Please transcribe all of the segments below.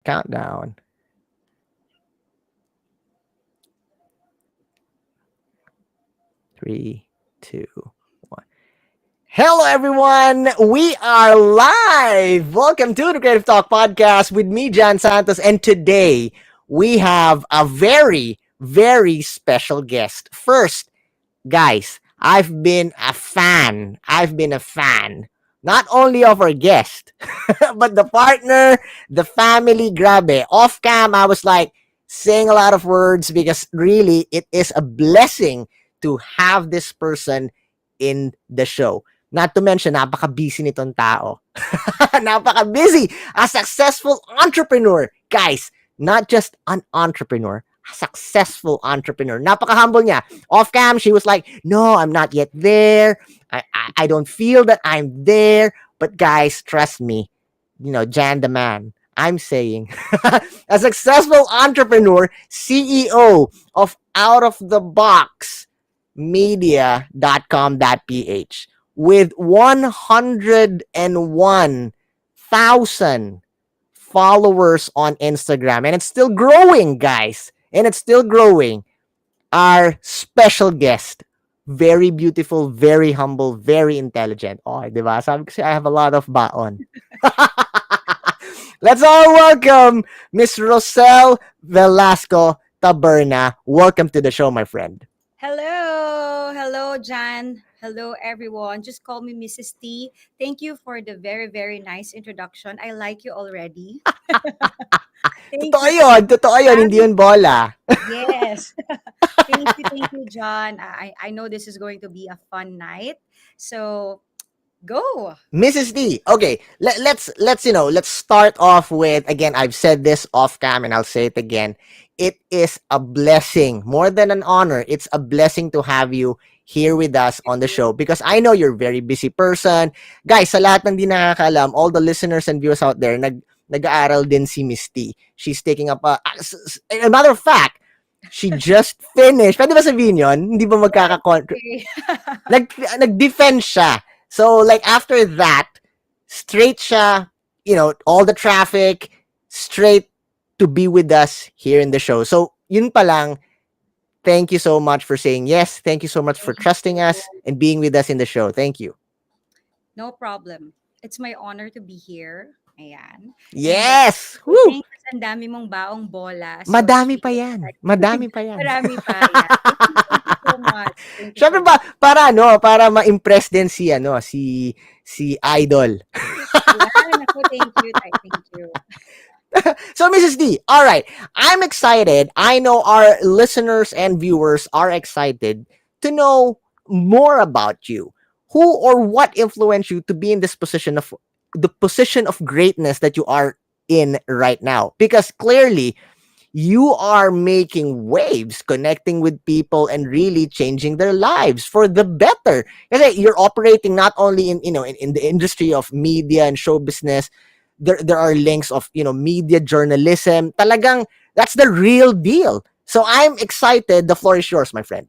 countdown. 3, 2, 1. Hello, everyone. We are live. Welcome to the Creative Talk podcast with me, John Santos. And today we have a very, very special guest. First, guys, I've been a fan. Not only of our guest, but the partner, the family. Grabe. Off cam, I was like saying a lot of words because really it is a blessing to have this person in the show. Not to mention, napaka-busy nitong tao. Napaka-busy. A successful entrepreneur. Guys, not just an entrepreneur, a successful entrepreneur. Napaka-humble niya. Off cam, she was like, no, I'm not yet there. I don't feel that I'm there. But guys, trust me, Jan the man. I'm saying, a successful entrepreneur, CEO of Out of the Box media.com.ph with 101,000 followers on Instagram. And it's still growing, guys. And it's still growing. Our special guest. Very beautiful, very humble, very intelligent. Oh, diba? Sabi ko I have a lot of baon. Let's all welcome Miss Rossel Velasco-Taberna. Welcome to the show, my friend. Hello, Jan. Hello, everyone. Just call me Mrs. T. Thank you for the very, very nice introduction. I like you already. Thank Totoo you. yun. Totoo yun. Hindi Promise. yun bola. Yes. Thank you, John. I know this is going to be a fun night. So go. Mrs. D. Okay, let's start off with again. I've said this off cam, and I'll say it again. It is a blessing, more than an honor. It's a blessing to have you here with us on the show because I know you're a very busy person. Guys, sa lahat ng di nakakaalam, all the listeners and viewers out there, nag-aaral din si Miss T. She's taking up a matter of fact, she just finished. Pwede ba sabihin yun? Hindi ba Okay. nag-defense siya. So, like, after that, straight siya, all the traffic, straight to be with us here in the show. So, yun pa lang, thank you so much for saying yes. Thank you so much for Thank trusting you. us and being with us in the show. Thank you. No problem. It's my honor to be here. Ayan. And Yes! I Woo! think ang dami mong baong bola. So it's Madami really pa yan. exciting. Madami pa yan. Marami pa. Yeah. Thank you so much. Thank you Syempre so ba, much. para ma-impress din si Idol. Ayan. Ako, thank you. Thank you. So, Mrs. D, all right. I'm excited. I know our listeners and viewers are excited to know more about you. Who or what influenced you to be in this position of the position of greatness that you are in right now? Because clearly, you are making waves, connecting with people, and really changing their lives for the better. Kasi you're operating not only in the industry of media and show business. There are links of media journalism. Talagang that's the real deal. So I'm excited. The floor is yours, my friend.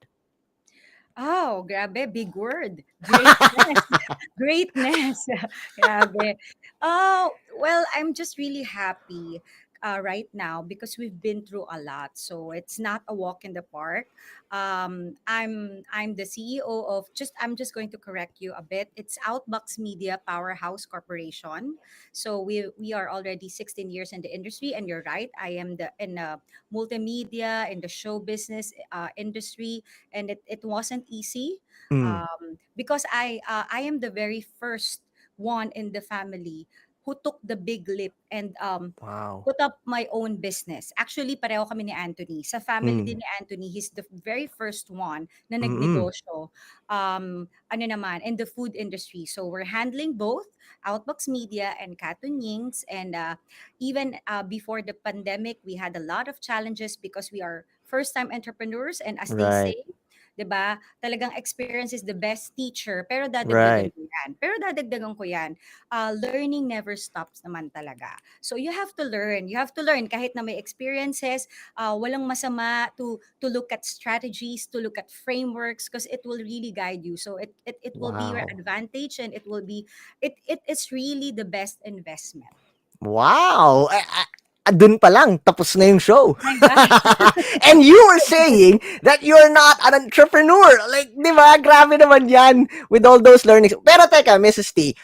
Oh, grabe, big word. Greatness. Greatness. Grabe. Oh, well, I'm just really happy right now because we've been through a lot. So it's not a walk in the park. I'm the CEO of I'm just going to correct you a bit. It's Outbox Media Powerhouse Corporation. So we are already 16 years in the industry, and you're right. I am the in multimedia in the show business industry, and it wasn't easy Mm, because I am the very first one in the family who took the big leap and wow. put up my own business. Actually, pareho kami ni Anthony. Sa family Mm, din ni Anthony, he's the very first one na mm, nagnegosyo ano naman, in the food industry. So we're handling both Outbox Media and Katunyings. And even before the pandemic, we had a lot of challenges because we are first-time entrepreneurs. And as they right, say, 'di ba? Talagang experience is the best teacher. right. Pero dadagdagan ko 'yan. Learning never stops naman talaga. So you have to learn. You have to learn kahit na may experiences, walang masama to look at strategies, to look at frameworks because it will really guide you. So it will be your Wow. advantage, and it will be it is really the best investment. Wow. dun pa lang, tapos na yung show. My gosh. And you were saying that you're not an entrepreneur. Like, di ba? Grabe naman yan with all those learnings. Pero teka, Mrs. T,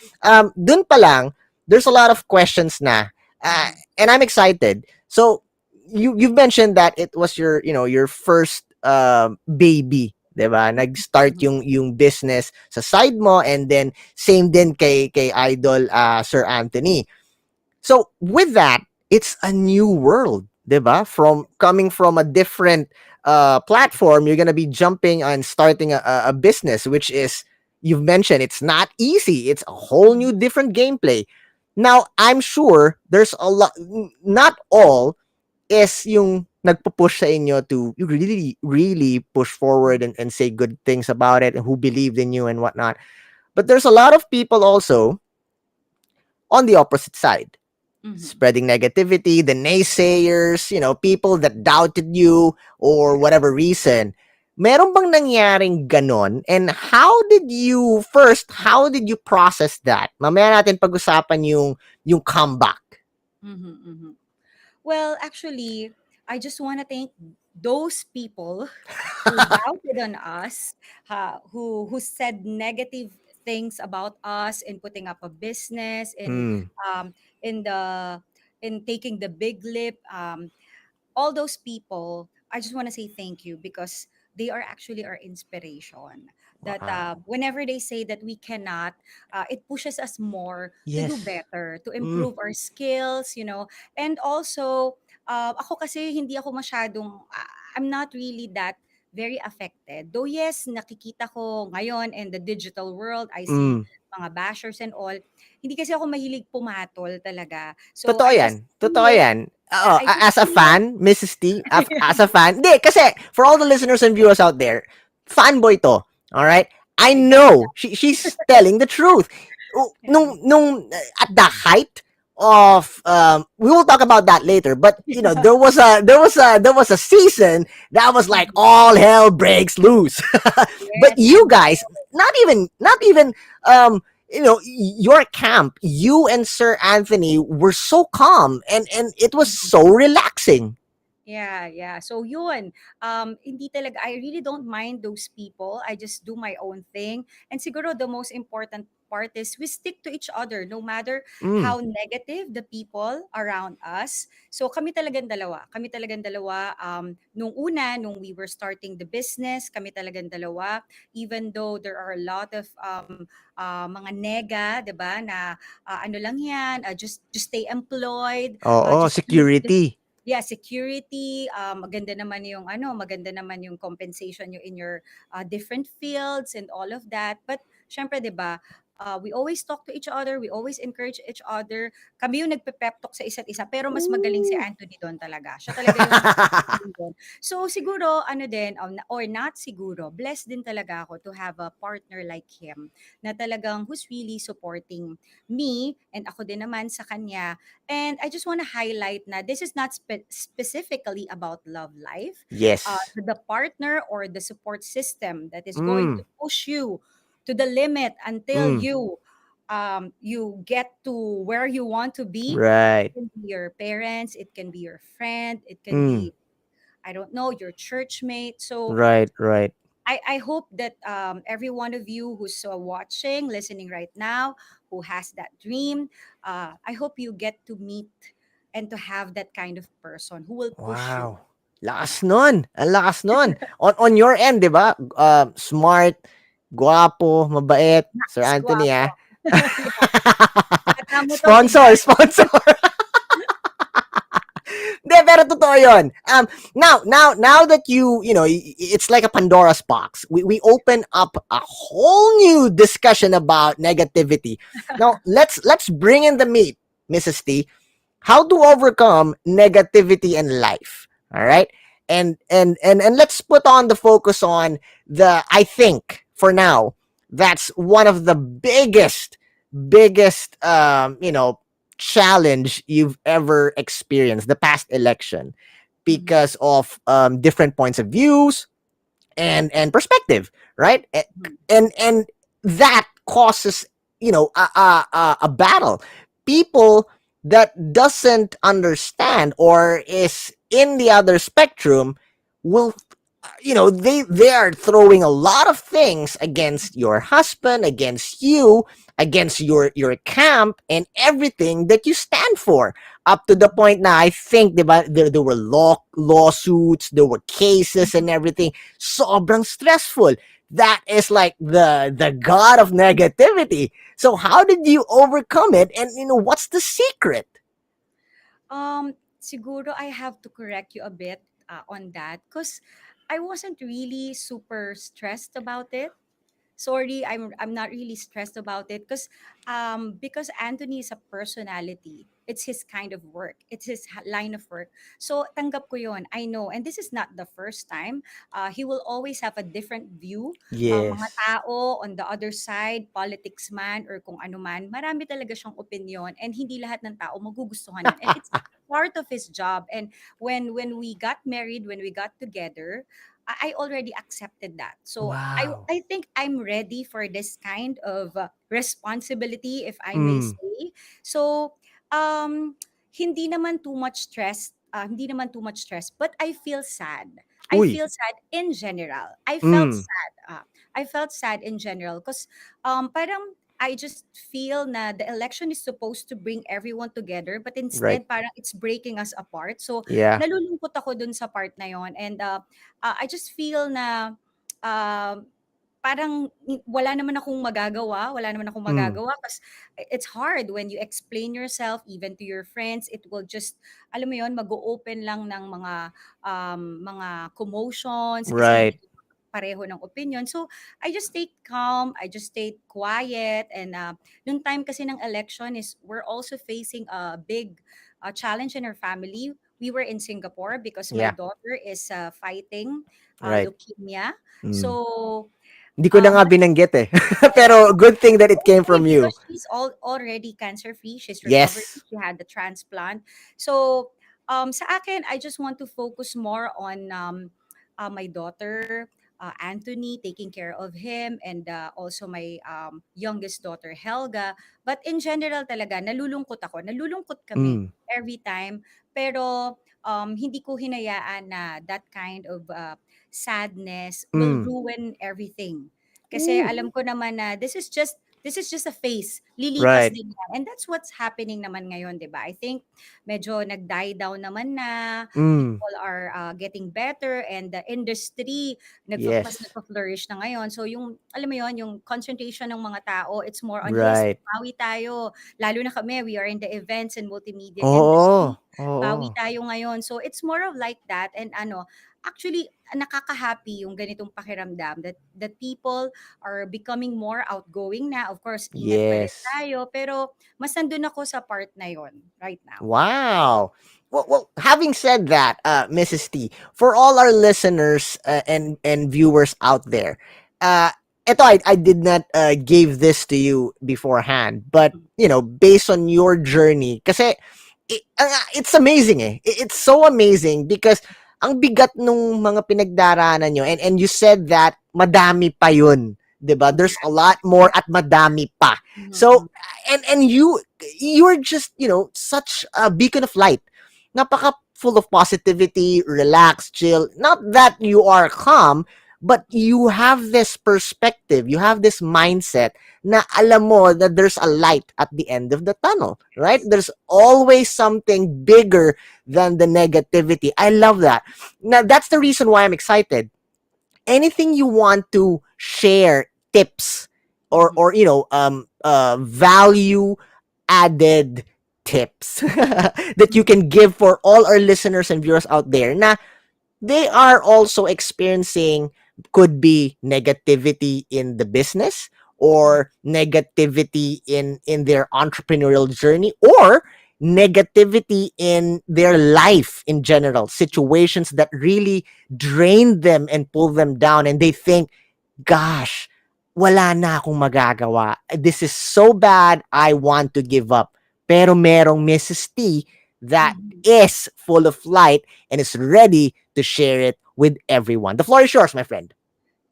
dun pa lang, there's a lot of questions na. Uh, Mhm, and I'm excited. So, you've mentioned that it was your first baby, 'di ba? Nag-start mhm, yung business sa side mo, and then same din kay Idol Sir Anthony. So with that, it's a new world, 'di ba? From coming from a different platform, you're gonna be jumping and starting a business, which is, you've mentioned, it's not easy. It's a whole mhm, new different gameplay. Now, I'm sure there's a lot. Not all is yung nagpo-push sa inyo to you really, really push forward and say good things about it, and who believed in you and whatnot. But there's a lot of people also on the opposite side, mhm, spreading negativity, the naysayers, people that doubted you or correct. whatever reason. Meron bang nangyaring ganon? And how did you process that? Mamaya natin pag-usapan yung comeback. Mhm, mhm. Well, actually, I just want to thank those people who doubted on us, who said negative things about us in putting up a business, Mm. in the in taking the big leap. All those people, I just want to say thank you, because they are actually our inspiration. That Wow. whenever they say that we cannot, it pushes us more to do Yes. better, to Mm. improve our skills, and also, ako kasi hindi ako masyadong, I'm not really that very affected. Though yes, nakikita ko ngayon in the digital world, I see Mm. mga bashers and all. Hindi kasi ako mahilig pumatol talaga. So Totoo I just yan. Totoo feel yan. Oo, I just as a feel fan, Mrs. T, as a fan, hindi, kasi, for all the listeners and viewers out there, fanboy to, alright? I my God. know, she's telling the truth. Yeah. At the height of, we will talk about that later, but, Yeah. there was a season that was like, Mhm. all hell breaks loose. But Yes, I you know. guys, not even, your camp, you and Sir Anthony were so calm, and it was Mhm. so relaxing. Yeah, yeah. So yun, hindi talaga, I really don't mind those people. I just do my own thing. And siguro the most important part is we stick to each other no matter Mm. how negative the people around us. So kami talagang dalawa. Kami talagang dalawa. Nung una, nung we were starting the business, kami talagang dalawa. Even though there are a lot of mga nega, 'di ba, na ano lang yan, just stay employed, Oo, just do this. security. Yeah, security, maganda naman yung compensation nyo in your different fields and all of that. But syempre, 'di ba, we always talk to each other, we always encourage each other. Kami yung nagpe-pep talk sa isa't isa, pero mas magaling si Ooh. Anthony doon talaga. Siya talaga yung mas magaling doon. So siguro ano din, or not siguro, blessed din talaga ako to have a partner like him na talagang who's really supporting me, and ako din naman sa kanya. And I just want to highlight na this is not specifically about love life. Yes. The partner or the support system that is going to Mm. push you to the limit until Mm. you get to where you want to be. Right. It can be your parents, it can be your friend, it can Mm. be, I don't know, your church mate. So Right, right. I hope that every one of you who's watching, listening right now, who has that dream, I hope you get to meet and to have that kind of person who will push you. Wow. Lakas nun. Ang lakas nun. On your end, di ba? Smart, guwapo, mabait, Sir Nice, Anthony, guwapo. ah. Yeah. Bata mo to, Sponsor, tignan. sponsor. De, pero totoo yun. Now that it's like a Pandora's box. We open up a whole new discussion about negativity. Now, let's bring in the meat, Mrs. T. How to overcome negativity in life. All right? And let's put on the focus on I think for now, that's one of the biggest challenge you've ever experienced, the past election, Mhm, because of different points of views and perspective, right? mhm, And that causes a battle. People that doesn't understand or is in the other spectrum will, they are throwing a lot of things against your husband, against you, against your camp and everything that you stand for, up to the Mhm. point now I think, diba, there were lawsuits, there were cases and everything. Sobrang stressful. That is like the god of negativity. So how did you overcome it, and what's the secret? Siguro I have to correct you a bit on that because I wasn't really super stressed about it. Sorry, I'm not really stressed about it because Anthony is a personality. It's his kind of work. It's his line of work. So tanggap ko yon. I know, and this is not the first time. He will always have a different view. Mga Yes. tao on the other side, politics man or kung ano man, marami talaga siyang opinion, and hindi lahat ng tao magugustuhan yon. And it's part of his job. And when we got married, when we got together, I already accepted that. So Wow. I think I'm ready for this kind of responsibility, if I may Mm. say. So um, hindi naman too much stress. Hindi naman too much stress, but I feel sad. I Uy. feel sad in general. I felt Mm. sad. I felt sad in general because parang I just feel na the election is supposed to bring everyone together, but Right. instead parang it's breaking us apart. So Yeah. nalulungkot ako dun sa part na yon, and I just feel na um, parang wala naman akong magagawa, wala naman akong Mm. magagawa kasi it's hard when you explain yourself even to your friends. It will just, alam mo yon, mag-open lang ng mga commotions kasi hindi Right. pareho ng opinion. So, I just stayed calm, I just stayed quiet, and nung time kasi ng election is we're also facing a big challenge in our family. We were in Singapore because my Yeah. daughter is fighting Right. leukemia. Mm. So, Hindi ko na nga my binanggit eh. yes, Pero good thing that it came okay, from you. because she's already cancer free. She's recovering. Yes. She had the transplant. So, sa akin, I just want to focus more on my daughter, Anthony, taking care of him, and also my youngest daughter, Helga. But in general talaga, nalulungkot ako. Nalulungkot kami Mm. every time. Pero hindi ko hinayaan na that kind of sadness will Mm. ruin everything. Kasi Ooh. alam ko naman na this is just a phase. Lilipas Right. din yan. And that's what's happening naman ngayon, 'di ba? I think medyo nag-die down naman na. Mm. People are getting better, and the industry mas Yes. nagpa-flourish na ngayon. So yung alam mo yon, yung concentration ng mga tao, it's more on, yes, Right. bawi tayo. Lalo na kami, we are in the events and multimedia Oo. industry. Bawi Oo. tayo ngayon. So it's more of like that, and actually nakaka-happy yung ganitong pakiramdam that people are becoming more outgoing na. Of course, ingat pa rin Yes. tayo, pero mas nandun ako sa part na yon right now. Wow. Well, having said that, Mrs. T, for all our listeners and viewers out there, uh, I did not give this to you beforehand, but based on your journey, kasi it's amazing eh. It's so amazing because ang bigat nung mga pinagdaraanan nyo, and you said that madami pa yun. 'Di ba? There's a lot more at madami pa. So Mhm. and you're just such a beacon of light, napaka full of positivity, relaxed, chill. Not that you are calm, but you have this perspective, you have this mindset na alam mo that there's a light at the end of the tunnel, right? There's always something bigger than the negativity. I love that. Now that's the reason why I'm excited. Anything you want to share, tips or Mhm. value added tips that you Mhm. can give for all our listeners and viewers out there na they are also experiencing, could be negativity in the business Mhm. or negativity in their entrepreneurial journey or negativity in their life in general, situations that really drain them and pull them down, and they think, gosh, wala na akong magagawa. This is so bad, I want to give up. Pero merong Mrs. T that Mhm. is full of light and is ready to share it with everyone. The floor is yours, my friend.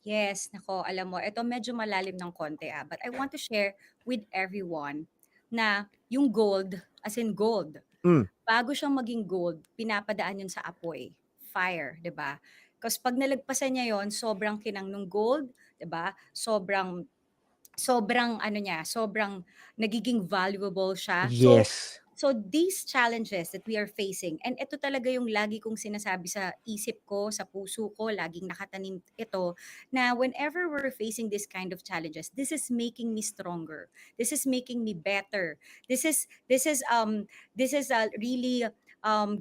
Yes, nako, alam mo, ito medyo malalim ng konti, but I want to share with everyone na yung gold, as in gold, Mm. bago siyang maging gold, pinapadaan yun sa apoy, fire, 'di ba? Kasi pag nalagpasan niya yon, sobrang kinang nung gold, 'di ba? Sobrang sobrang ano niya, sobrang nagiging valuable siya. Yes. So these challenges that we are facing, and ito talaga yung lagi kong sinasabi sa isip ko, sa puso ko, laging nakatanim ito, na whenever we're facing this kind of challenges, this is making me stronger. This is making me better. This is really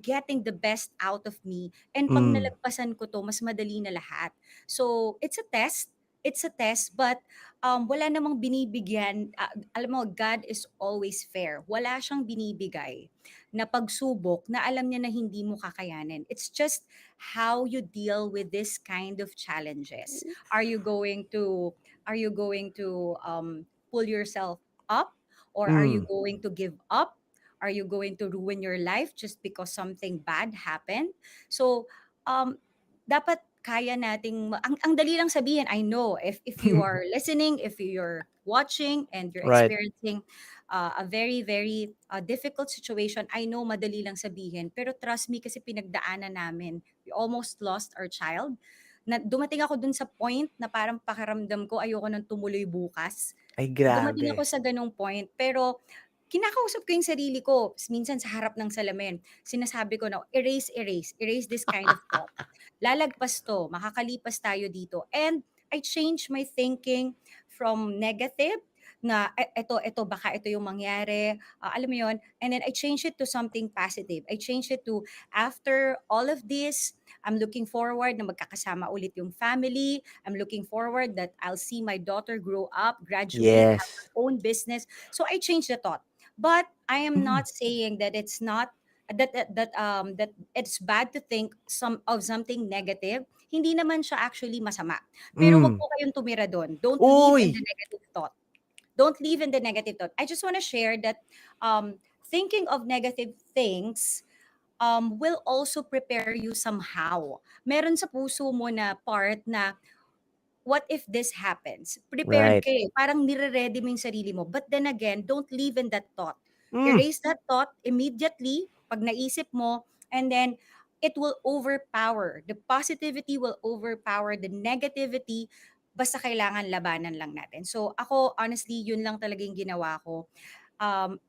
getting the best out of me. And pag Mm. nalagpasan ko to, mas madali na lahat. So it's a test. It's a test, but wala namang binibigyan, alam mo, God is always fair. Wala siyang binibigay na pagsubok na alam niya na hindi mo kakayanin. It's just how you deal with this kind of challenges. Are you going to pull yourself up, or are you Mm. going to give up? Are you going to ruin your life just because something bad happened? So, um, dapat kaya nating ang dali lang sabihin, I know, if you are listening, if you're watching and you're Right. experiencing a very very difficult situation, I know madali lang sabihin, pero trust me, kasi pinagdaanan namin. We almost lost our child. Na dumating ako dun sa point na parang pakiramdam ko ayoko nang tumuloy bukas. Ay, Dumating ako grabe. sa ganung point, pero kinakausap ko yung sarili ko, minsan sa harap ng salamin. Sinasabi ko na, erase, erase, erase this kind of thought. Lalagpas 'to, makakalipas tayo dito. And I change my thinking from negative na, eto baka ito yung mangyari, alam mo yun? And then I change it to something positive. I change it to, after all of this, I'm looking forward na magkakasama ulit yung family. I'm looking forward that I'll see my daughter grow up, graduate, have her Yes. own business. So I changed the thought. But I am Mm. not saying that it's not that it's bad to think something negative. Hindi naman siya actually masama. Pero wag Mm. po kayong tumira doon. Don't live in Uy. the negative thought. Don't live in the negative thought. I just want to share that thinking of negative things will also prepare you somehow. Meron sa puso mo na part na, what if this happens? Prepared Right. ka eh. Parang nire-ready mo yung sarili mo. But then again, don't live in that thought. Mm. Erase that thought immediately pag naisip mo, and then it will overpower. The positivity will overpower the negativity. Basta kailangan labanan lang natin. So ako, honestly, yun lang talaga yung ginawa ko.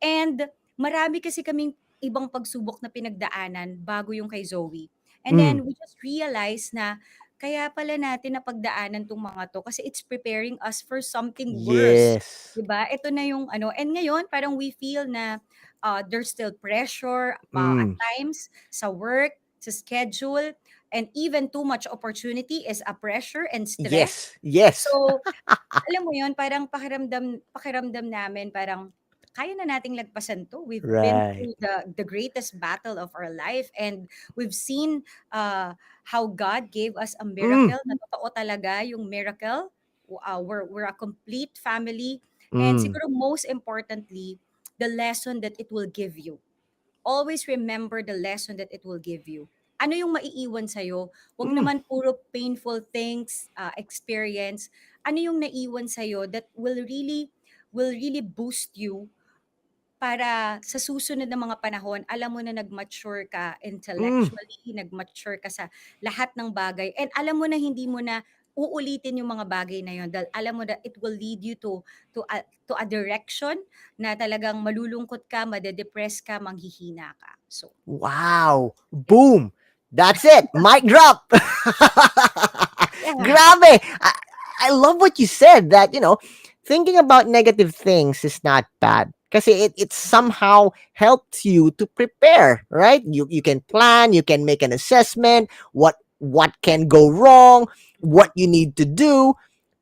And marami kasi kaming ibang pagsubok na pinagdaanan bago yung kay Zoe. And Mm. then we just realize na kaya pala natin napagdaanan 'tong mga 'to, kasi it's preparing us for something worse, Yes. 'di ba? Ito na yung ano, and ngayon parang we feel na, there's still pressure, at Mm. times sa work, sa schedule, and even too much opportunity is a pressure and stress. Yes. Yes. So, alam mo yun, parang pakiramdam pakiramdam namin parang kaya na nating lagpasan 'to. We've been Right. through the greatest battle of our life, and we've seen, how God gave us a Mm. miracle na totoo talaga yung miracle. We're a complete family, and Mm. siguro most importantly, the lesson that it will give you. Always remember the lesson that it will give you. Ano yung maiiwan sa'yo? Wag Mm. naman puro painful things, experience. Ano yung naiwan sa'yo that will really boost you para sa susunod na mga panahon, alam mo na nag-mature ka Mm. intellectually, nag-mature ka sa lahat ng bagay, and alam mo na hindi mo na uulitin yung mga bagay na yun, dahil alam mo that it will lead you to a direction na talagang malulungkot ka, madedepress ka, manghihina ka. So, Wow. yeah. Boom. That's it. Mic drop. Yeah. Grabe. I love what you said that, thinking about negative things is not bad. Because it somehow helps you to prepare, right? You can plan, you can make an assessment, what can go wrong, what you need to do,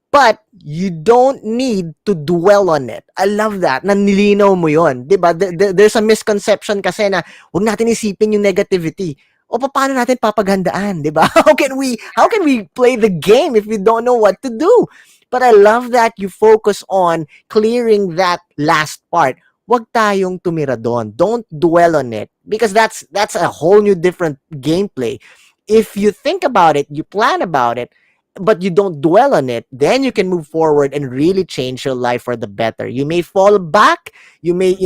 but you don't need to dwell on it. I love that. Nanilinaw mo yon, 'di ba? There's a misconception kasi na wag natin isipin yung negativity. O paano natin papaghandaan, 'di ba? How can we play the game if we don't know what to do? But I love that you focus on clearing that last part. Wag tayong tumira doon. Don't dwell on it because that's a whole new different gameplay. If you think about it, you plan about it, but you don't dwell on it, then you can move forward and really change your life for the better. You may fall back, you may,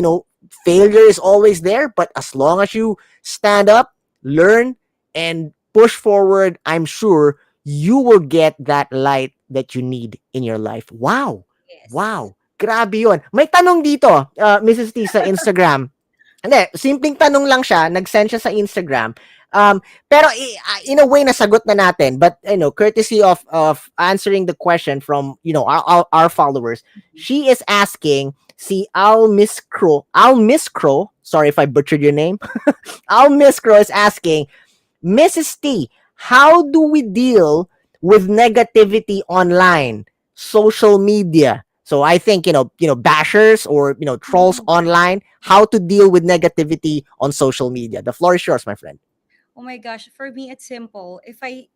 failure is always there, but as long as you stand up, learn, and push forward, I'm sure you will get that light that you need in your life. Wow. Yes. Wow. Grabe yun. May tanong dito, Mrs. T sa Instagram. Hindi, simpleng tanong lang siya, nag-send siya sa Instagram. Pero in a way nasagot na natin, but courtesy of answering the question from, our followers. She is asking si Al Miss Crow, sorry if I butchered your name. Al Miss Crow is asking, Mrs. T, how do we deal with negativity online, social media? So I think bashers or trolls Mhm. online. How to deal with negativity on social media? The floor is yours, my friend. Oh my gosh, for me it's simple. If I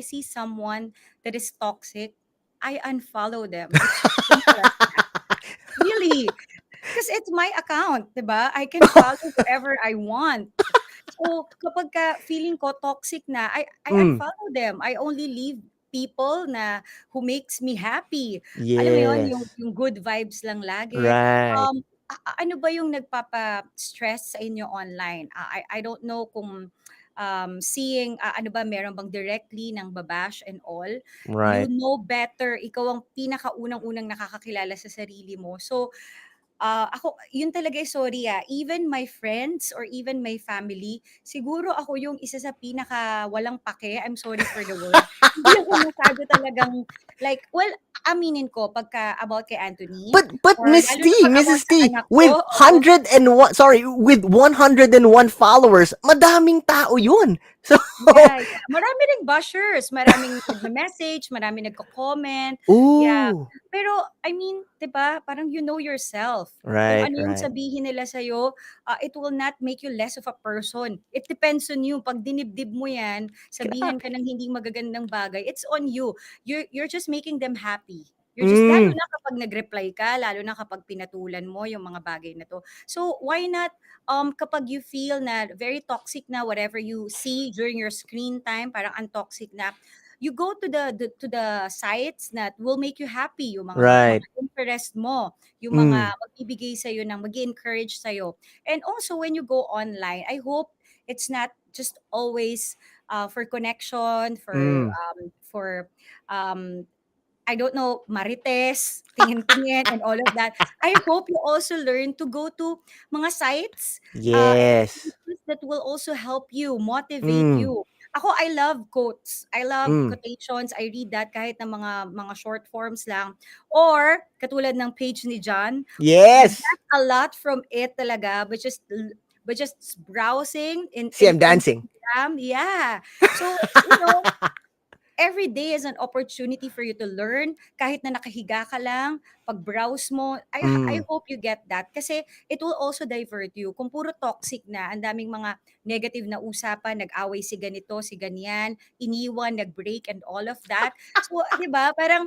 see someone that is toxic, I unfollow them. It's just simple as that. Really. Because it's my account, 'di ba? I can follow whoever I want. So kapag feeling ko toxic na, I Mm, unfollow them. I only leave people na who makes me happy. Alam mo 'yon, yung yes. good vibes lang lagi. Right. Ano ba yung nagpapa-stress sa inyo online? I don't know kung seeing ano ba meron bang directly ng babash and all. You Right. know better, ikaw ang pinakaunang-unang nakakakilala sa sarili mo. So ako, yun talaga sorry even my friends or even my family, siguro ako yung isa sa pinaka walang pake, I'm sorry for the word. Hindi ako masyado talagang like, well, aminin ko pagka about kay Anthony But or Miss lalo T, na 'pag about Mrs. sa T, anak ko, with oo. 101, sorry, with 101 followers, madaming tao yun. So, Yeah, yeah. Marami ring bashers, maraming nagme-message, maraming nagko-comment. Yeah. ooh. Pero I mean, 'di ba, parang you know yourself. Kung Right, ano yung right. sabihin nila sa it will not make you less of a person. It depends on you. Pag dinibdib mo 'yan, sabihan ka Grabe. ng hindi magagandang bagay, it's on you. You're just making them happy. You're just lalo Mm, na kapag nag-reply ka, lalo na kapag pinatulan mo yung mga bagay na 'to. So, why not kapag you feel na very toxic na whatever you see during your screen time, parang untoxic na, you go to the sites that will make you happy, yung mga right. interest mo, yung mga Mm, magbibigay sa ng mag-encourage sa and also when you go online, I hope it's not just always for connection, mm. for um I don't know, marites, tingin-tingin, and all of that. I hope you also learn to go to mga sites and Yes. activities that will also help you, motivate Mm, you. Ako, I love quotes. I love mm. quotations. I read that kahit ng mga short forms lang. Or, katulad ng page ni John, you Yes. get a lot from it talaga, but just browsing See, in I'm dancing. Instagram. Yeah. So, you know, every day is an opportunity for you to learn kahit na nakahiga ka lang pag-browse mo I Mm, hope you get that kasi it will also divert you kung puro toxic na ang daming mga negative na usapan nag-away si ganito si ganyan iniwan nag-break and all of that so 'di ba parang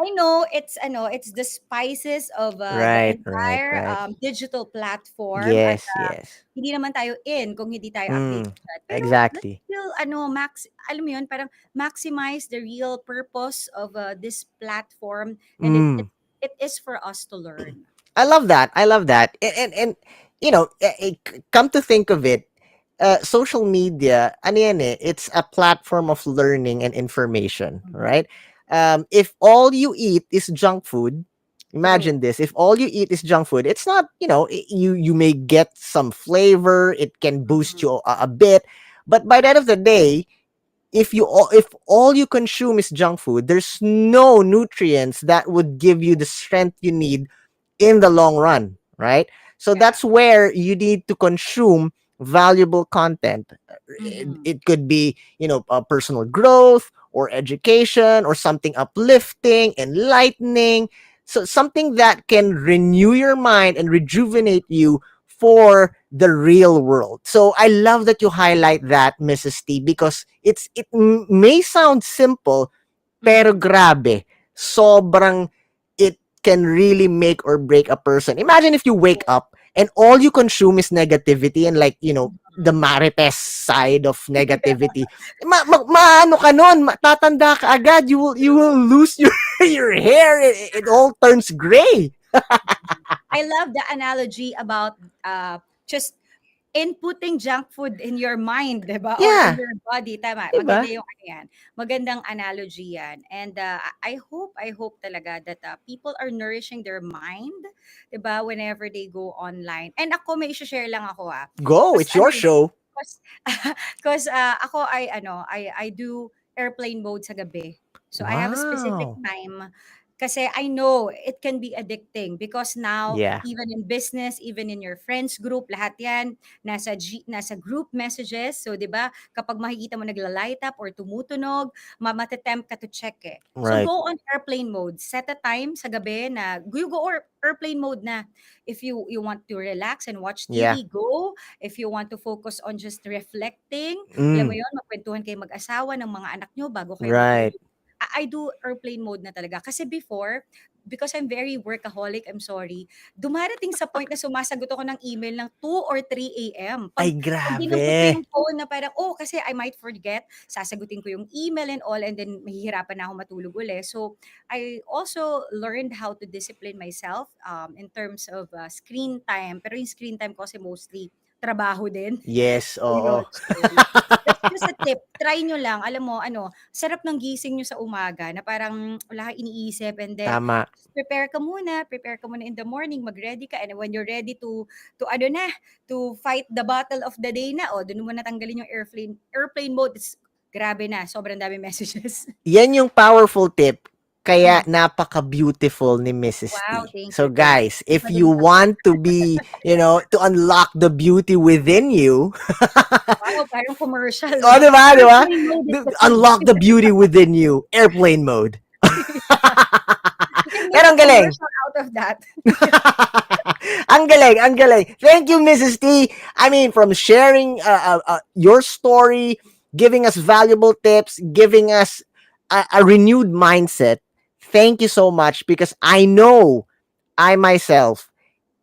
I know it's the spices of the right, right, entire right. digital platform at Yes, yes. hindi naman tayo in kung hindi tayo Mm, updated diyan. Pero let's exactly. still alam mo 'yun, parang maximize the real purpose of this platform and Mm. it is for us to learn. I love that. I love that. And come to think of it, social media, ano yan eh, it's a platform of learning and information, Mhm. right? If all you eat is junk food, True. imagine this. If all you eat is junk food, it's not, you may get some flavor, it can boost Mhm. you a bit, but by the end of the day, if all you consume is junk food, there's no nutrients that would give you the strength you need in the long run, right? So Yeah. that's where you need to consume valuable content. It, Mhm. it could be, personal growth or education or something uplifting, enlightening. So something that can renew your mind and rejuvenate you for the real world. So I love that you highlight that, Mrs. T, because it may sound simple, pero Mhm. grabe, sobrang it can really make or break a person. Imagine if you wake True. up and all you consume is negativity and like, the marites side of negativity, maano ka nun, tatanda ka agad, you will lose your your hair, it all turns gray. I love the analogy about just inputting junk food in your mind, 'di ba? Or in Yeah, your body, tama. Maganda diba? yung ano yan. Magandang analogy yan. And I hope talaga that people are nourishing their mind, 'di ba? Whenever they go online. And ako, may share lang ako Go, Cause it's your ano, show. cause, cause ako I do airplane mode sa gabi. So I have a specific Wow. time kasi I know it can be addicting because now Yeah, even in business, even in your friends group, lahat 'yan nasa group messages. So 'di ba, kapag makikita mo nagla-light up or tumutunog, mate-tempt ka to check eh. So right. go on airplane mode. Set a time sa gabi na you go or airplane mode na. If you want to relax and watch Yeah. TV, go. If you want to focus on just reflecting, alam mo Mm, 'yon, magkwentuhan kayo mag-asawa ng mga anak nyo bago kayo right. matulog. I do airplane mode na talaga. Kasi before, because I'm very workaholic, I'm sorry, dumarating sa point na sumasagot ako ng email ng 2 or 3 AM. Ay, Pag grabe. dinampot ko yung phone na parang, kasi I might forget, sasagutin ko yung email and all, and then mahihirapan na ako matulog uli. So, I also learned how to discipline myself in terms of screen time. Pero yung screen time ko kasi mostly trabaho din. Yes, So, yun. oo. So, that's just a tip. Try nyo lang. Alam mo, sarap ng gising nyo sa umaga na parang wala kang iniisip and then Tama. just prepare ka muna in the morning, mag-ready ka and when you're ready to ano na, to fight the battle of the day na, doon mo natanggalin yung airplane mode. It's, grabe na, sobrang dami messages. Yan yung powerful tip. Kaya Mm. napaka-beautiful ni Mrs. Wow, T. thank So you, thank you. guys, if you Magaling pala. want to be, to unlock the beauty within you, Wow, parang commercial, oh, no? di ba, di ba? Airplane mode is the key. Unlock the beauty within you, airplane mode. You can make Pero a ang galing. commercial out of that. Ang galing, ang galing. Thank you, Mrs. T. I mean, from sharing your story, giving us valuable tips, giving us a renewed mindset. Thank you so much because I know I myself,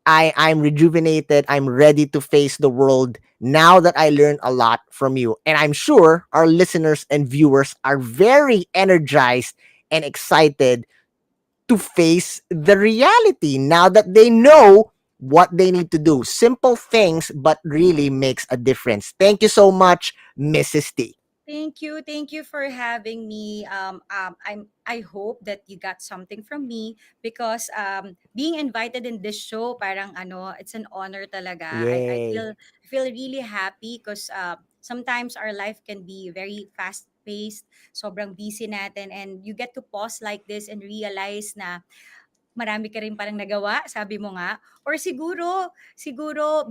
I'm rejuvenated. I'm ready to face the world now that I learned a lot from you. And I'm sure our listeners and viewers are very energized and excited to face the reality now that they know what they need to do. Simple things, but really makes a difference. Thank you so much, Mrs. T. Thank you. Thank you for having me. I hope that you got something from me because being invited in this show, parang it's an honor talaga. I Yay. feel really happy because sometimes our life can be very fast paced, sobrang busy natin, and you get to pause like this and realize na marami ka rin parang nagawa, sabi mo nga. Or siguro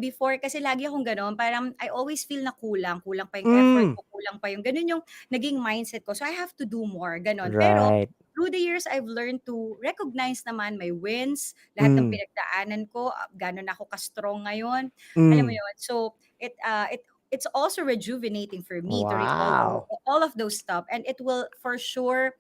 before kasi lagi akong gano'n, parang I always feel na kulang pa yung effort Mm, ko, kulang pa yung gano'n yung naging mindset ko. So I have to do more, gano'n. Pero right. through the years, I've learned to recognize naman my wins, lahat ng Mm, pinagdaanan ko, gano'n ako ka-strong ngayon. Alam mo mm. yun? So it's also rejuvenating for me to recall Wow. all of those stuff, and it will for sure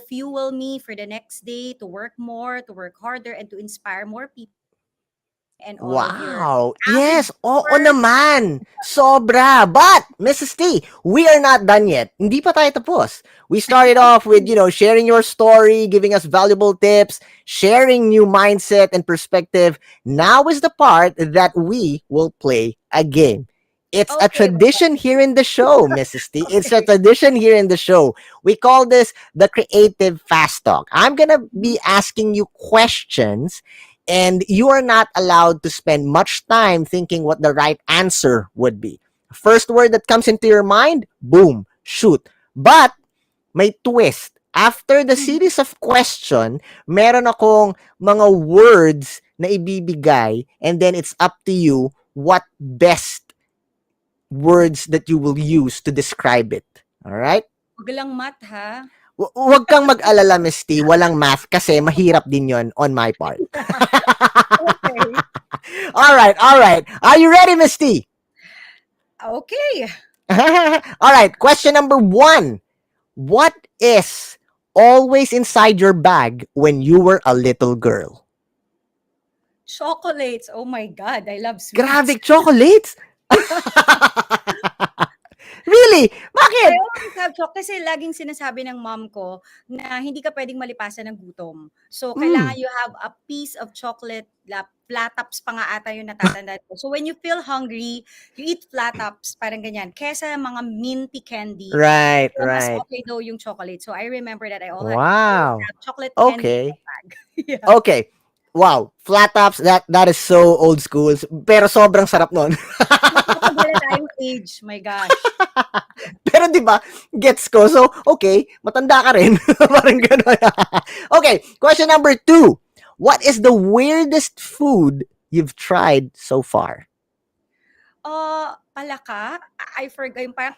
fuel me for the next day to work more, to work harder, and to inspire more people like me and all of your Wow. avid Yes, oo viewers. naman. Sobra. But, Mrs. T, we are not done yet. Hindi pa tayo tapos. We started off with, Okay. sharing your story, giving us valuable tips, sharing new mindset and perspective. Now is the part that we will play a game. It's a Okay, what's tradition here in the show, Mrs. T. It's a okay? tradition here in the show. We call this the Creative Fast Talk. I'm going to Mhm. be asking you questions and you are not allowed to spend much time thinking what the right answer would be. First word that comes into your mind, boom, shoot. But may twist. After the Mhm. series of question, meron akong mga words na ibibigay and then it's up to you what best words that you will use to describe it. All right? Wag lang math ha. Huwag kang mag-alala, Miss T. Walang math kasi mahirap din yon on my part. Okay. All right, all right. Are you ready, Miss T? Okay. All right, question number 1. What is always inside your bag when you were a little girl? Chocolates. Oh my God, I love sweets. Grabe, chocolates? Really? I Bakit? always have kasi laging sinasabi ng mom ko na hindi ka pwedeng malipasan ng gutom. So, Mm, kailangan you have a piece of chocolate, flat tops pa nga ata yung natatandaan ko. So, when you feel hungry, you eat flat tops, parang ganyan. Kesa mga minty candy, right, pero mas right. okay daw yung chocolate. So, I remember that always Wow. have chocolate candy in the Okay. bag. Yeah. Okay. Wow, flat tops, that is so old school. Pero sobrang sarap nun. Kapag wala tayong age, my gosh. Pero 'di ba, gets ko. So, okay, matanda ka rin. Parang gano'n. Okay, question number 2. What is the weirdest food you've tried so far? Palaka? I forgot yung parang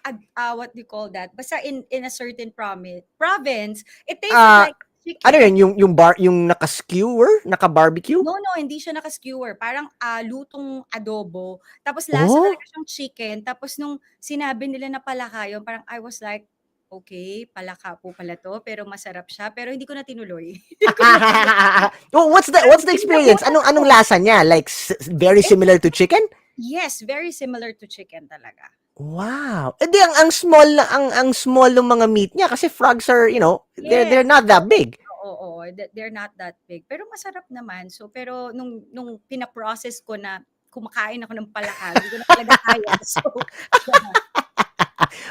what do you call that? Basta in a certain province, it tasted Ah, like ano chicken. 'yun, yung naka-skewer, naka-barbecue? No, no, hindi siya naka-skewer. Parang lutong adobo. Tapos lasa talaga Oh. siyang chicken. Tapos nung sinabi nila na palaka yun, parang I was like, okay, palaka po pala to, pero masarap siya. Pero hindi ko na tinuloy. Hindi ko na tinuloy. Oh, Parang what's the experience? nagulat Anong ako. lasa niya? Like very It, similar to chicken? yes, very similar to chicken talaga. Wow. Eh di ang small na ang small ng mga meat niya kasi frogs are, they're Yes. not that big. Oo, they're not that big, pero masarap naman. So, pero nung pina-process ko na kumakain ako ng palaka, hindi ko na talaga kaya. So, yeah.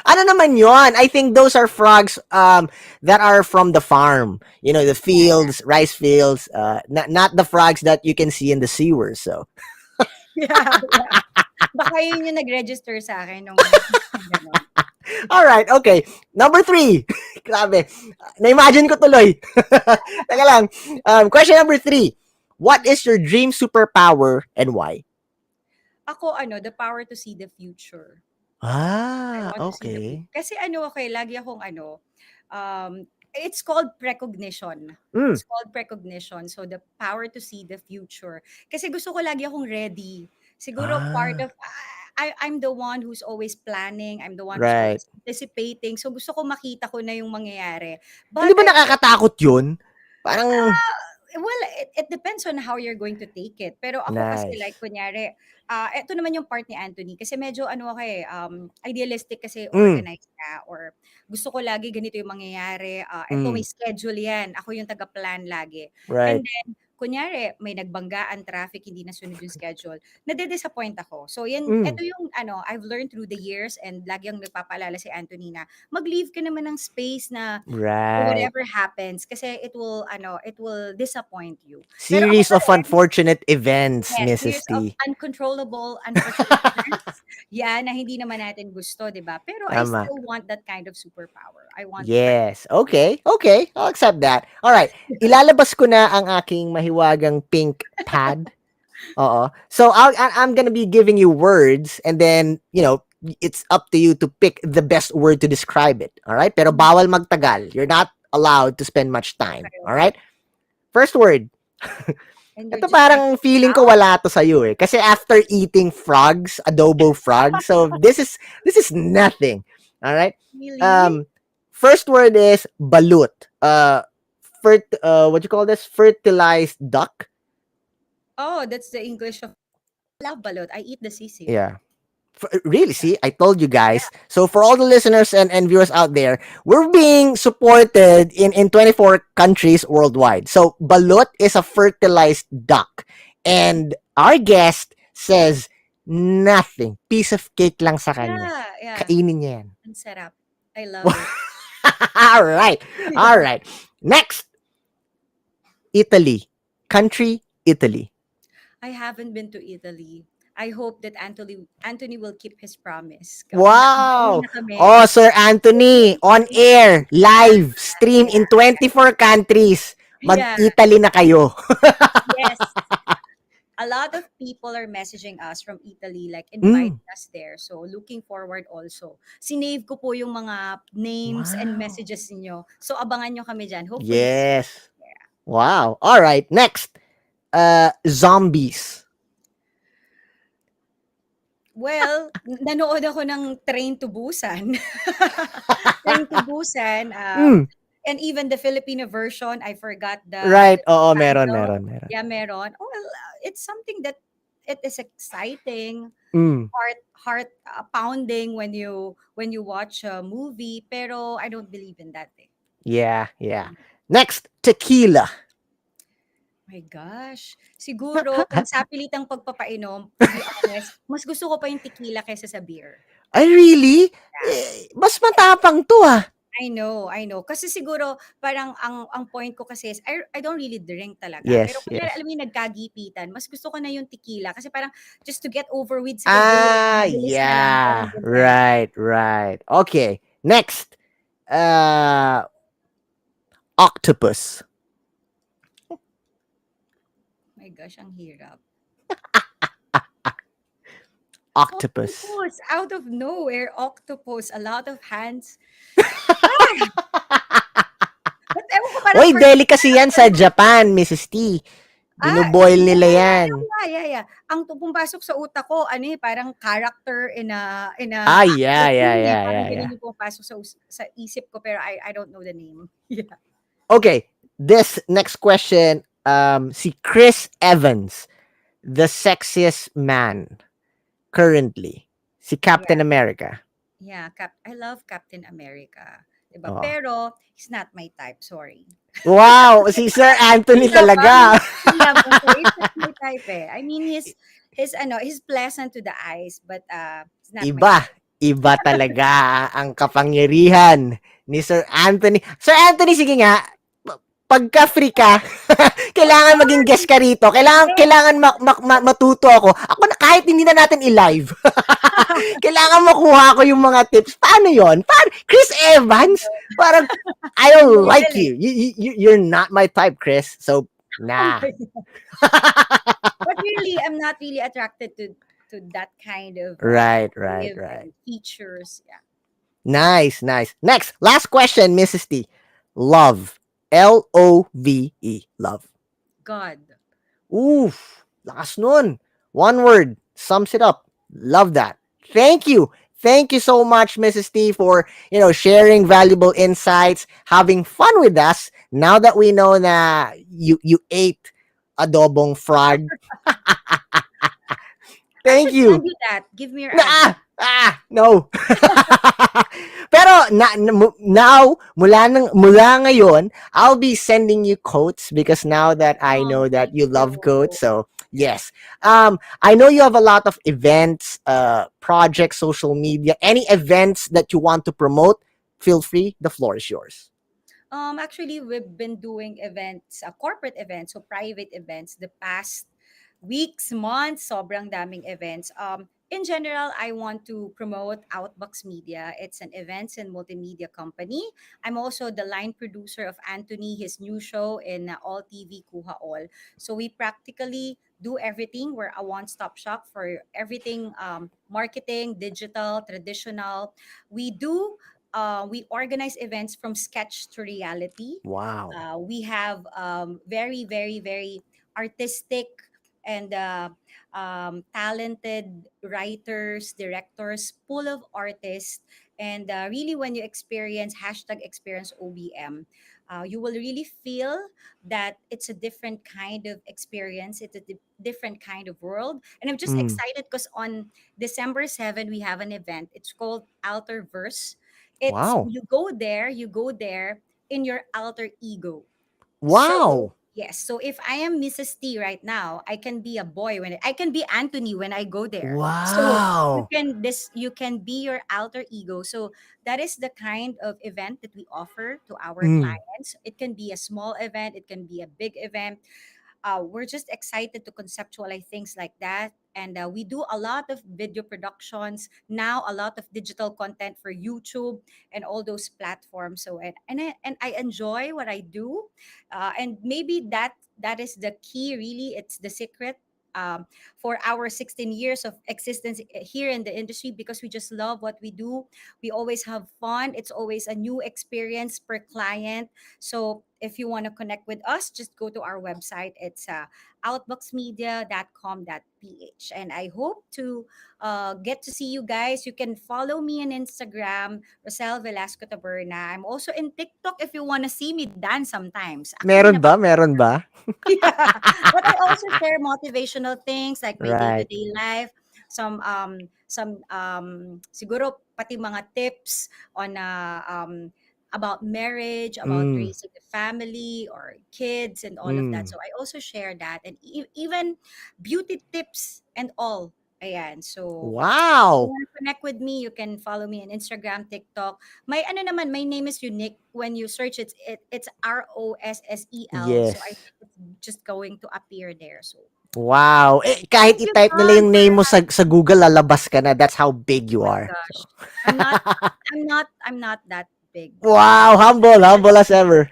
Ano naman 'yon? I think those are frogs that are from the farm. You know, the Yeah, fields, rice fields, not the frogs that you can see in the sewers. So, yeah, yeah. Baka yun yung nag-register sa akin nung gano'n. all right, okay. Number 3. Grabe. Na-imagine ko tuloy. Teka lang. Question number 3. What is your dream superpower and why? Ako ano, the power to see the future. I Ah, want to see the future. okay. Kasi ano ako lagi akong ano, it's called precognition. Mm. It's called precognition. So the power to see the future. Kasi gusto ko lagi akong ready. Siguro part Ah, of I'm the one who's always planning. I'm the one who's right. always anticipating. So gusto ko makita ko na yung mangyayari. Hindi But ba I nakakatakot 'yun? Parang well, it depends on how you're going to take it. Pero ako kasi like nice. kunyari, eto naman yung part ni Anthony kasi medyo ano ako idealistic kasi Mm, organized ka or gusto ko lagi ganito yung mangyayari. Eto mm, may schedule yan. Ako yung taga-plan lagi. And right. then, kunyari, may nagbanggaan, traffic, hindi nasunod yung schedule, nade-disappoint ako. So, yan, Mm, eto yung ano, I've learned through the years and lagi ang nagpapaalala si Anthony na mag-leave ka naman ng space na for right. whatever happens kasi it will disappoint you. Pero ako Series pa of rin, unfortunate events, yes, Mrs. series of T. uncontrollable, unfortunate events, yeah, na hindi naman natin gusto, 'di ba? Pero I Tama. still want that kind of superpower. I want Yes. Okay. Okay. I'll accept that. All right. Ilalabas ko na ang aking mahiwagang pink pad. Oo. So I'm gonna be giving you words and then, it's up to you to pick the best word to describe it. All right? Pero bawal magtagal. You're not allowed to spend much time. okay, All okay. right? First word. And you're Ito just writing parang it feeling ko down? wala to sa iyo eh. Kasi after eating frogs, adobo frogs, so this is nothing. All right? Really? Um First word is balut. What you call this? Fertilized duck. Oh, that's the English of love balot. I eat the sisig. Yeah. Really, Yeah. see, I told you Yeah. guys. So for all the listeners and viewers out there, we're being supported in 24 countries worldwide. So balut is a fertilized duck. And our guest says nothing. Piece of cake lang sa kanya. Yeah, yeah. Kainin niya yan. Ang sarap. I love it. All right. All Yeah. right. Next, Italy. Country, Italy. I haven't been to Italy. I hope that Anthony will keep his promise. Kapag nakabalik Wow! na kami, Oh, Sir we'll go Anthony, on Italy. air, live, stream Yeah. in 24 countries. Yeah. Mag-Italy na kayo. Yes. A lot of people are messaging us from Italy, like Mm, inviting us there. So looking forward also. Sinave ko po yung mga names and wow. messages niyo. So abangan nyo kami dyan. Hopefully soon. Yes. Wow. All right. Next, zombies. Well, nanood ako ng Train to Busan. Train to Busan, Mm, and even the Filipino version, I forgot the right. Oo, meron, title. meron, meron. Yeah, meron. Oh, well, it's something that it is exciting, Mm, heart pounding when you watch a movie, pero I don't believe in that eh. yeah, yeah. Next, tequila. My gosh. Siguro kung sa pilitang pagpapainom, to be honest, mas gusto ko pa yung tequila kaysa sa beer. Ay, really? Yeah. Mas matapang to ah. I know. Kasi siguro parang ang point ko kasi is I don't really drink talaga. Pero Yes, kunyari yes. alam mo yung nagkagipitan, mas gusto ko na yung tequila kasi parang just to get over with, sige go, Ah, mabilis na lang, parang yeah. ganyan. Right, right. Okay. Next, uh, octopus. My gosh, ang hirap. Octopus. Octopus, out of nowhere, octopus, a lot of hands. Ah, but ewan ko parang Uy, delicacy yan sa Japan, Mrs. T. Binuboil nila yan. yeah. Ang pumapasok sa utak ko, ano eh, parang character in a Ah, yeah, yeah, cartoon eh. yeah, Parang yeah, yeah. ganun yung pumapasok sa isip ko, pero I don't know the name. Yeah. Okay, this next question, si Chris Evans, the sexiest man currently. Si Yeah. Captain America. Yeah. I love Captain America. Diba? Oh. Pero, he's not my type. Sorry. Wow, si Sir Anthony Hindi ba? talaga. Hindi ba? Sorry, he's not my type eh. I mean, he's pleasant to the eyes, but he's not my Iba. type. Iba talaga ang kapangyarihan ni Sir Anthony. Sir Anthony, sige nga, pagka free ka, kailangan maging guest ka rito. Kailangan matuto ako. Ako na, kahit hindi na natin i-live. Kailangan makuha ko yung mga tips. Paano yon? Paano? Chris Evans? Parang, I don't Model like eh. you. You're not my type, Chris. So, Oh nah. my God. But really, I'm not really attracted to that kind of Right, right, wave right. and features. Yeah. Nice, nice. Next, last question, Mrs. T. Love. Love. Love. God. Oof. Lakas nun. One word. Sums it up. Love that. Thank you. Thank you so much, Mrs. T, for sharing valuable insights, having fun with us. Now that we know na you ate adobong frog, I thank should you. send you that. Give me your address. No. Pero now, mula ngayon, I'll be sending you quotes because now that I Oh, know that thank you love you. quotes, so yes. I know you have a lot of events, projects, social media, any events that you want to promote. Feel free. The floor is yours. Actually, we've been doing events, corporate events, so private events, the past weeks, months, sobrang daming events. In general, I want to promote Outbox Media. It's an events and multimedia company. I'm also the line producer of Anthony, his new show in All TV Kuha All. So we practically do everything. We're a one-stop shop for everything, marketing, digital, traditional. We organize events from sketch to reality. Wow. We have very, very, very artistic and talented writers, directors, full of artists. And really, when you experience #experience OBM, you will really feel that it's a different kind of experience. It's a different kind of world. And I'm just Mm. excited because on December 7, we have an event. It's called Alterverse. It's Wow. you go there in your alter ego. So Wow. yes, so if I am Mrs. T right now, I can be a boy when I can be Anthony when I go there. So Wow. you can be your alter ego. So that is the kind of event that we offer to our Mm. clients. It can be a small event, it can be a big event. We're just excited to conceptualize things like that. And we do a lot of video productions now, a lot of digital content for YouTube and all those platforms. So and I enjoy what I do, and maybe that is the key. Really, it's the secret. For our 16 years of existence here in the industry, because we just love what we do. We always have fun. It's always a new experience per client. So if you want to connect with us, just go to our website. It's outboxmedia.com.ph. And I hope to get to see you guys. You can follow me on Instagram, Rossel Velasco-Taberna. I'm also in TikTok if you want to see me dance sometimes. Actually, Meron ba? Meron ba? yeah. But I also share motivational things like my Right. day-to-day life, siguro pati mga tips on about marriage, about Mm, raising a family or kids and all of that. mm. So I also share that, and even beauty tips and all. Ayan. So if you Wow. want to connect with me, you can follow me on Instagram, TikTok. My ano naman, my name is unique. When you search it, it's Rossel. So I Yes. think it's just going to appear there. So Wow. Eh, kahit thank you, i-type nila God, yung for name mo sa Google, lalabas ka na. That's how big you my are. So. gosh. I'm not I'm not that big. Wow. Humble. Just Humble as ever.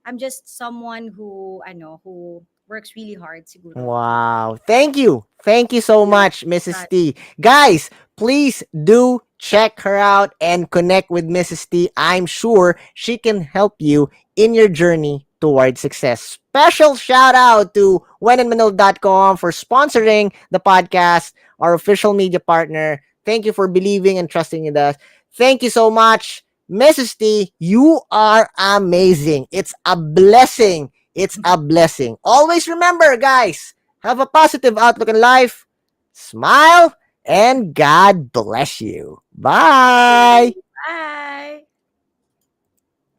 I'm just someone who I know who works really hard siguro. Wow. Thank you. Thank you so Yeah. much, Mrs. God. T. Guys, please do check her out and connect with Mrs. T. I'm sure she can help you in your journey towards success. Special shout out to whenandmanil.com for sponsoring the podcast, our official media partner. Thank you for believing and trusting in us. Thank you so much, Mrs. T. You are amazing. It's a blessing. It's a blessing. Always remember, guys, have a positive outlook in life. Smile and God bless you. Bye.